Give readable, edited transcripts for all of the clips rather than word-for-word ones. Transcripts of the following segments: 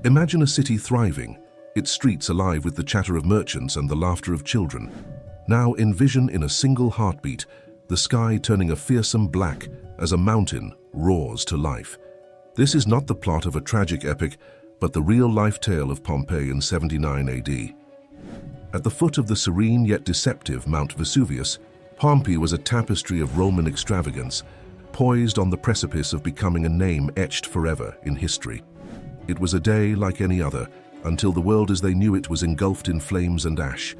Imagine a city thriving, its streets alive with the chatter of merchants and the laughter of children. Now envision in a single heartbeat, the sky turning a fearsome black as a mountain roars to life. This is not the plot of a tragic epic, but the real-life tale of Pompeii in 79 AD. At the foot of the serene yet deceptive Mount Vesuvius, Pompeii was a tapestry of Roman extravagance, poised on the precipice of becoming a name etched forever in history. It was a day like any other, until the world as they knew it was engulfed in flames and ash.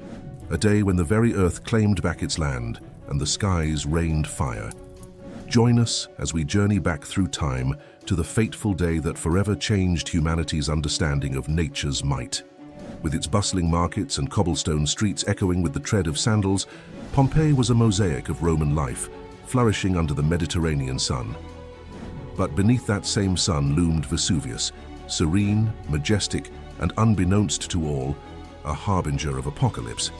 A day when the very earth claimed back its land and the skies rained fire. Join us as we journey back through time to the fateful day that forever changed humanity's understanding of nature's might. With its bustling markets and cobblestone streets echoing with the tread of sandals, Pompeii was a mosaic of Roman life, flourishing under the Mediterranean sun. But beneath that same sun loomed Vesuvius, serene, majestic, and unbeknownst to all, a harbinger of apocalypse.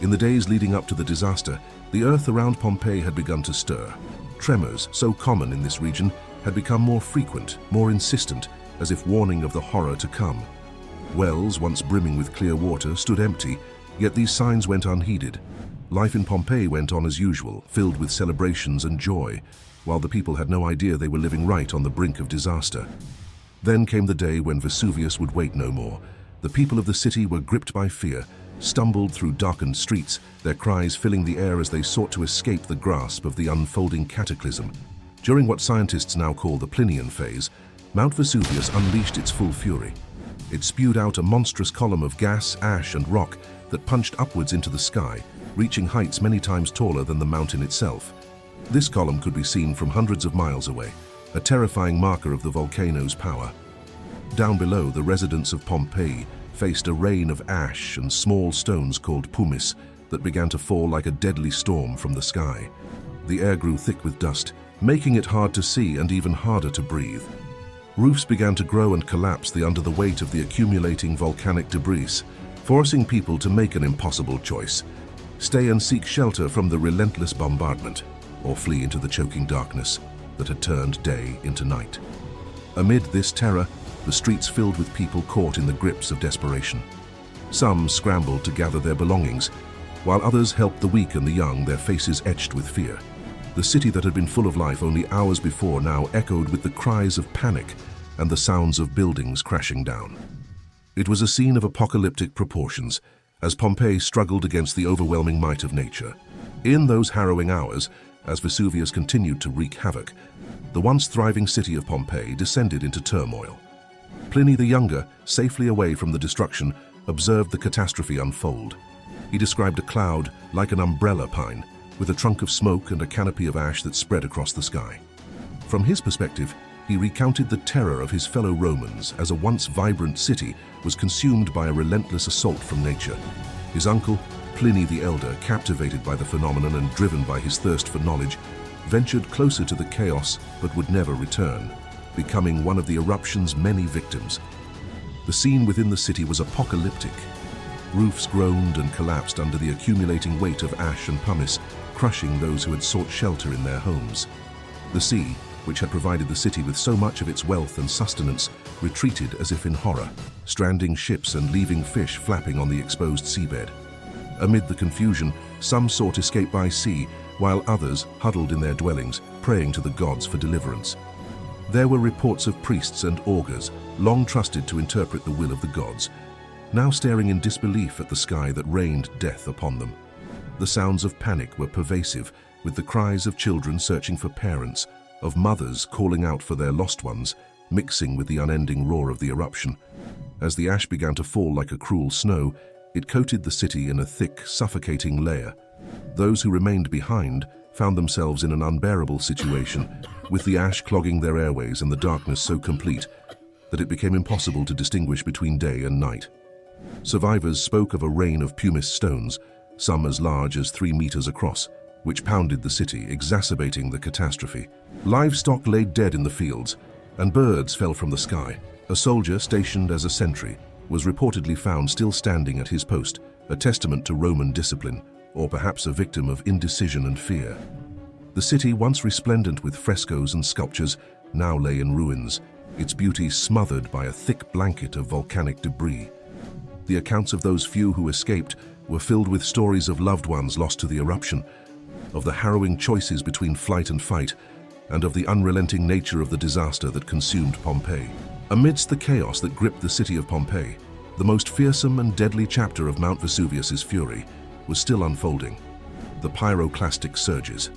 In the days leading up to the disaster, the earth around Pompeii had begun to stir. Tremors, so common in this region, had become more frequent, more insistent, as if warning of the horror to come. Wells, once brimming with clear water, stood empty, yet these signs went unheeded. Life in Pompeii went on as usual, filled with celebrations and joy, while the people had no idea they were living right on the brink of disaster. Then came the day when Vesuvius would wait no more. The people of the city were gripped by fear, stumbled through darkened streets, their cries filling the air as they sought to escape the grasp of the unfolding cataclysm. During what scientists now call the Plinian phase, Mount Vesuvius unleashed its full fury. It spewed out a monstrous column of gas, ash, and rock that punched upwards into the sky, reaching heights many times taller than the mountain itself. This column could be seen from hundreds of miles away, a terrifying marker of the volcano's power. Down below, the residents of Pompeii faced a rain of ash and small stones called pumice that began to fall like a deadly storm from the sky. The air grew thick with dust, making it hard to see and even harder to breathe. Roofs began to grow and collapse under the weight of the accumulating volcanic debris, forcing people to make an impossible choice: stay and seek shelter from the relentless bombardment, or flee into the choking darkness that had turned day into night. Amid this terror, the streets filled with people caught in the grips of desperation. Some scrambled to gather their belongings, while others helped the weak and the young, their faces etched with fear. The city that had been full of life only hours before now echoed with the cries of panic and the sounds of buildings crashing down. It was a scene of apocalyptic proportions, as Pompeii struggled against the overwhelming might of nature. In those harrowing hours, as Vesuvius continued to wreak havoc, the once thriving city of Pompeii descended into turmoil. Pliny the Younger, safely away from the destruction, observed the catastrophe unfold. He described a cloud like an umbrella pine, with a trunk of smoke and a canopy of ash that spread across the sky. From his perspective, he recounted the terror of his fellow Romans as a once vibrant city was consumed by a relentless assault from nature. His uncle, Pliny the Elder, captivated by the phenomenon and driven by his thirst for knowledge, ventured closer to the chaos but would never return, becoming one of the eruption's many victims. The scene within the city was apocalyptic. Roofs groaned and collapsed under the accumulating weight of ash and pumice, crushing those who had sought shelter in their homes. The sea, which had provided the city with so much of its wealth and sustenance, retreated as if in horror, stranding ships and leaving fish flapping on the exposed seabed. Amid the confusion, some sought escape by sea, while others huddled in their dwellings, praying to the gods for deliverance. There were reports of priests and augurs, long trusted to interpret the will of the gods, now staring in disbelief at the sky that rained death upon them. The sounds of panic were pervasive, with the cries of children searching for parents, of mothers calling out for their lost ones, mixing with the unending roar of the eruption. As the ash began to fall like a cruel snow, it coated the city in a thick, suffocating layer. Those who remained behind found themselves in an unbearable situation, with the ash clogging their airways and the darkness so complete that it became impossible to distinguish between day and night. Survivors spoke of a rain of pumice stones, some as large as 3 meters across, which pounded the city, exacerbating the catastrophe. Livestock lay dead in the fields, and birds fell from the sky. A soldier stationed as a sentry was reportedly found still standing at his post, a testament to Roman discipline, or perhaps a victim of indecision and fear. The city, once resplendent with frescoes and sculptures, now lay in ruins, its beauty smothered by a thick blanket of volcanic debris. The accounts of those few who escaped were filled with stories of loved ones lost to the eruption, of the harrowing choices between flight and fight, and of the unrelenting nature of the disaster that consumed Pompeii. Amidst the chaos that gripped the city of Pompeii, the most fearsome and deadly chapter of Mount Vesuvius's fury was still unfolding: the pyroclastic surges.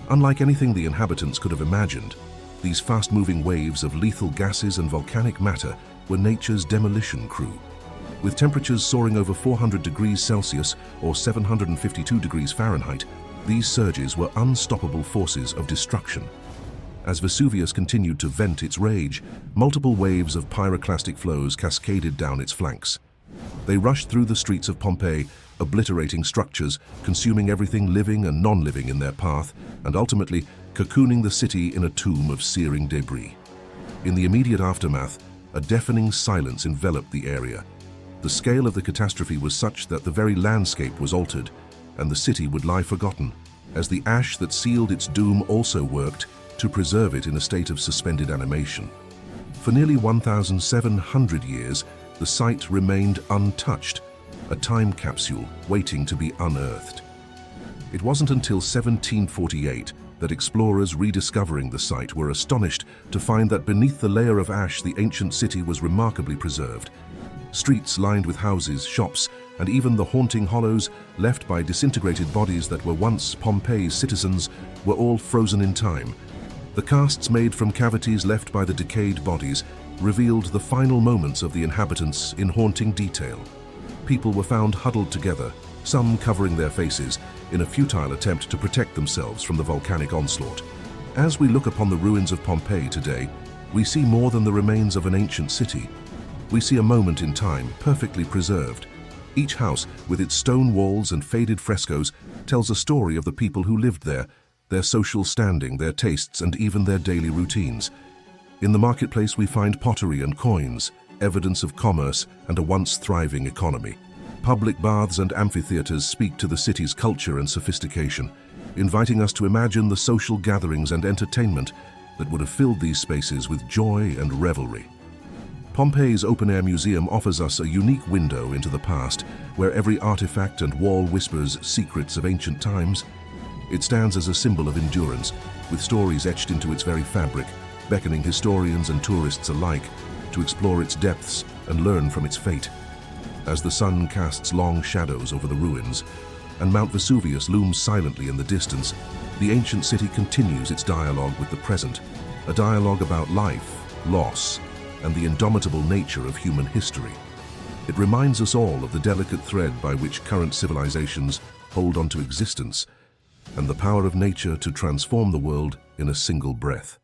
Unlike anything the inhabitants could have imagined, these fast-moving waves of lethal gases and volcanic matter were nature's demolition crew. With temperatures soaring over 400 degrees Celsius or 752 degrees Fahrenheit, these surges were unstoppable forces of destruction. As Vesuvius continued to vent its rage, multiple waves of pyroclastic flows cascaded down its flanks. They rushed through the streets of Pompeii, obliterating structures, consuming everything living and non-living in their path, and ultimately cocooning the city in a tomb of searing debris. In the immediate aftermath, a deafening silence enveloped the area. The scale of the catastrophe was such that the very landscape was altered, and the city would lie forgotten, as the ash that sealed its doom also worked to preserve it in a state of suspended animation. For nearly 1,700 years, the site remained untouched, a time capsule waiting to be unearthed. It wasn't until 1748 that explorers rediscovering the site were astonished to find that beneath the layer of ash the ancient city was remarkably preserved. Streets lined with houses, shops, and even the haunting hollows left by disintegrated bodies that were once Pompeii's citizens were all frozen in time. The casts made from cavities left by the decayed bodies revealed the final moments of the inhabitants in haunting detail. People were found huddled together, some covering their faces, in a futile attempt to protect themselves from the volcanic onslaught. As we look upon the ruins of Pompeii today, we see more than the remains of an ancient city. We see a moment in time, perfectly preserved. Each house, with its stone walls and faded frescoes, tells a story of the people who lived there, their social standing, their tastes, and even their daily routines. In the marketplace we find pottery and coins, evidence of commerce and a once thriving economy. Public baths and amphitheaters speak to the city's culture and sophistication, inviting us to imagine the social gatherings and entertainment that would have filled these spaces with joy and revelry. Pompeii's open-air museum offers us a unique window into the past, where every artifact and wall whispers secrets of ancient times. It stands as a symbol of endurance, with stories etched into its very fabric, beckoning historians and tourists alike to explore its depths and learn from its fate. As the sun casts long shadows over the ruins, and Mount Vesuvius looms silently in the distance, the ancient city continues its dialogue with the present, a dialogue about life, loss, and the indomitable nature of human history. It reminds us all of the delicate thread by which current civilizations hold on to existence, and the power of nature to transform the world in a single breath.